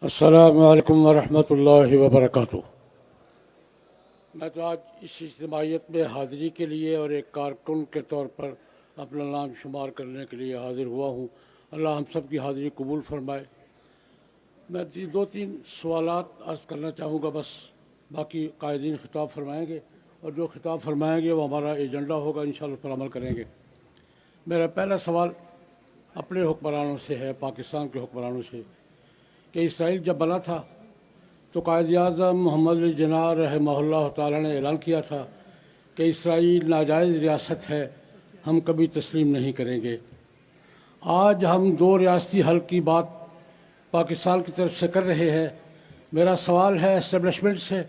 السلام علیکم ورحمۃ اللہ وبرکاتہ۔ میں تو آج اس اجتماعیت میں حاضری کے لیے اور ایک کارکن کے طور پر اپنا نام شمار کرنے کے لیے حاضر ہوا ہوں۔ اللہ ہم سب کی حاضری قبول فرمائے۔ میں دو تین سوالات عرض کرنا چاہوں گا، بس باقی قائدین خطاب فرمائیں گے، اور جو خطاب فرمائیں گے وہ ہمارا ایجنڈا ہوگا، انشاءاللہ پر عمل کریں گے۔ میرا پہلا سوال اپنے حکمرانوں سے ہے، پاکستان کے حکمرانوں سے، کہ اسرائیل جب بنا تھا تو قائد اعظم محمد علی جناح رحمہ اللہ تعالیٰ نے اعلان کیا تھا کہ اسرائیل ناجائز ریاست ہے، ہم کبھی تسلیم نہیں کریں گے۔ آج ہم دو ریاستی حل کی بات پاکستان کی طرف سے کر رہے ہیں۔ میرا سوال ہے اسٹیبلشمنٹ سے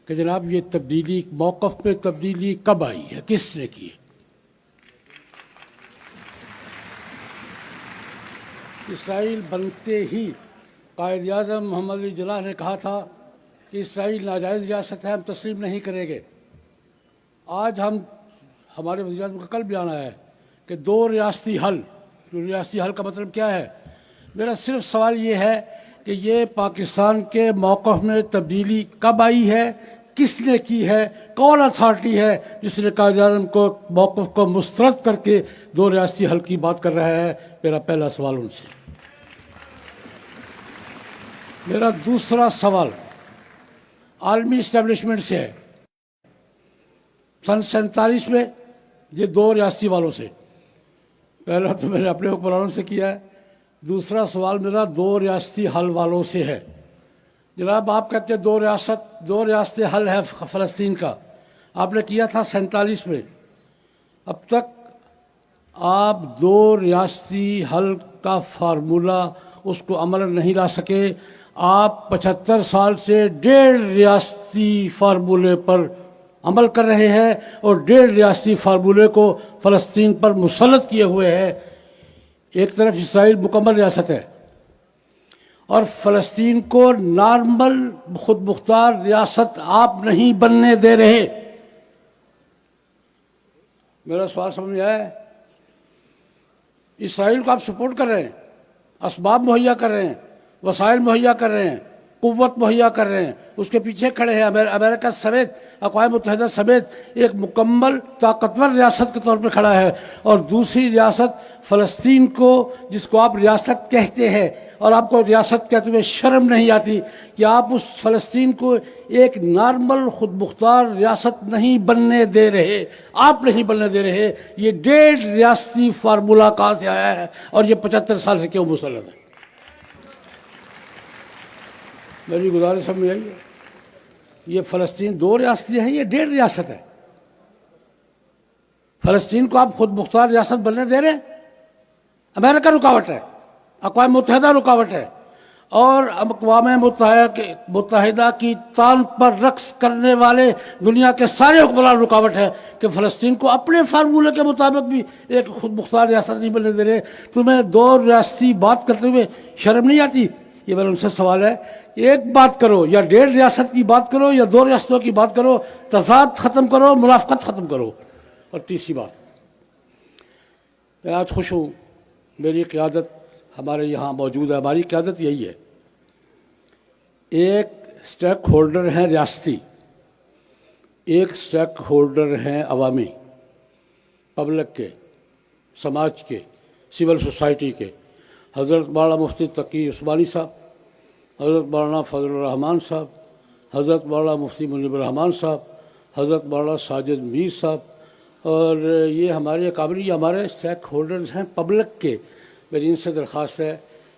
کہ جناب یہ تبدیلی، موقف میں تبدیلی کب آئی ہے، کس نے کی ہے؟ اسرائیل بنتے ہی قائد اعظم محمد علی جناح نے کہا تھا کہ اسرائیل ناجائز ریاست ہے، ہم تسلیم نہیں کریں گے۔ آج ہمارے وزیر اعظم کا کل بیان آیا ہے کہ دو ریاستی حل، ریاستی حل کا مطلب کیا ہے؟ میرا صرف سوال یہ ہے کہ یہ پاکستان کے موقف میں تبدیلی کب آئی ہے، کس نے کی ہے، کون اتھارٹی ہے جس نے قائد اعظم کو موقف کو مسترد کر کے دو ریاستی حل کی بات کر رہا ہے؟ میرا پہلا سوال ان سے۔ میرا دوسرا سوال عالمی اسٹیبلشمنٹ سے ہے۔ سن 47 میں یہ دو ریاستی والوں سے، پہلا تو میں نے اپنے حکمرانوں سے کیا ہے، دوسرا سوال میرا دو ریاستی حل والوں سے ہے۔ جناب آپ کہتے ہیں دو ریاستی حل ہے فلسطین کا، آپ نے کیا تھا 47 میں، اب تک آپ دو ریاستی حل کا فارمولہ اس کو عمل نہیں لا سکے۔ آپ 75 سال سے 1.5 ریاستی فارمولے پر عمل کر رہے ہیں اور 1.5 ریاستی فارمولے کو فلسطین پر مسلط کیے ہوئے ہیں۔ ایک طرف اسرائیل مکمل ریاست ہے اور فلسطین کو نارمل خود مختار ریاست آپ نہیں بننے دے رہے۔ میرا سوال سمجھ میں آیا ہے؟ اسرائیل کو آپ سپورٹ کر رہے ہیں، اسباب مہیا کر رہے ہیں، وسائل مہیا کر رہے ہیں، قوت مہیا کر رہے ہیں، اس کے پیچھے کھڑے ہیں۔ امریکہ سمیت، اقوام متحدہ سمیت ایک مکمل طاقتور ریاست کے طور پہ کھڑا ہے، اور دوسری ریاست فلسطین کو، جس کو آپ ریاست کہتے ہیں، اور آپ کو ریاست کہتے ہوئے شرم نہیں آتی کہ آپ اس فلسطین کو ایک نارمل خود مختار ریاست نہیں بننے دے رہے، آپ نہیں بننے دے رہے۔ یہ 1.5 ریاستی فارمولہ کہاں سے آیا ہے اور یہ 75 سال سے کیوں مسلط ہے؟ میری گزارش سمجھ آئی ہے؟ یہ فلسطین دو ریاستی ہے، یہ 1.5 ریاست ہے۔ فلسطین کو آپ خود مختار ریاست بننے دے رہے ہیں، امریکہ رکاوٹ ہے، اقوام متحدہ رکاوٹ ہے، اور اقوام متحدہ کی تان پر رقص کرنے والے دنیا کے سارے حکمران رکاوٹ ہے کہ فلسطین کو اپنے فارمولے کے مطابق بھی ایک خود مختار ریاست نہیں بننے دے رہے۔ تمہیں دو ریاستی بات کرتے ہوئے شرم نہیں آتی؟ یہ میرا ان سے سوال ہے، ایک بات کرو، یا 1.5 ریاست کی بات کرو یا دو ریاستوں کی بات کرو، تضاد ختم کرو، منافقت ختم کرو۔ اور تیسری بات، میں آج خوش ہوں، میری قیادت ہمارے یہاں موجود ہے، ہماری قیادت یہی ہے، ایک سٹیک ہولڈر ہیں ریاستی، ایک سٹیک ہولڈر ہیں عوامی، پبلک کے، سماج کے، سول سوسائٹی کے۔ حضرت مولانا مفتی تقی عثمانی صاحب، حضرت مولانا فضل الرحمان صاحب، حضرت مولانا مفتی منیب الرحمان صاحب، حضرت مولانا ساجد میر صاحب، اور یہ ہمارے قابلی ہمارے سٹیک ہولڈرز ہیں پبلک کے۔ میری ان سے درخواست ہے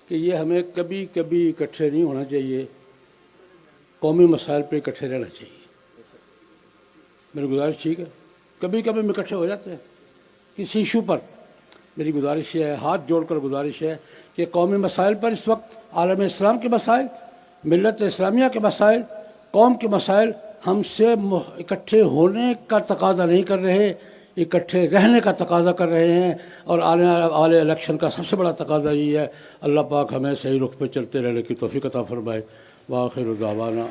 کہ یہ ہمیں کبھی کبھی اکٹھے نہیں ہونا چاہیے، قومی مسائل پہ اکٹھے رہنا چاہیے۔ میری گزارش ٹھیک ہے؟ کبھی کبھی ہم اکٹھے ہو جاتے ہیں کسی ایشو پر۔ میری گزارش یہ ہے، ہاتھ جوڑ کر گزارش ہے کہ قومی مسائل پر اس وقت عالم اسلام کے مسائل، ملت اسلامیہ کے مسائل، قوم کے مسائل ہم سے اکٹھے ہونے کا تقاضا نہیں کر رہے، اکٹھے رہنے کا تقاضا کر رہے ہیں، اور آنے والے الیکشن کا سب سے بڑا تقاضا یہ ہے۔ اللہ پاک ہمیں صحیح رخ پہ چلتے رہنے کی توفیق عطا فرمائے۔ وآخر دعوانا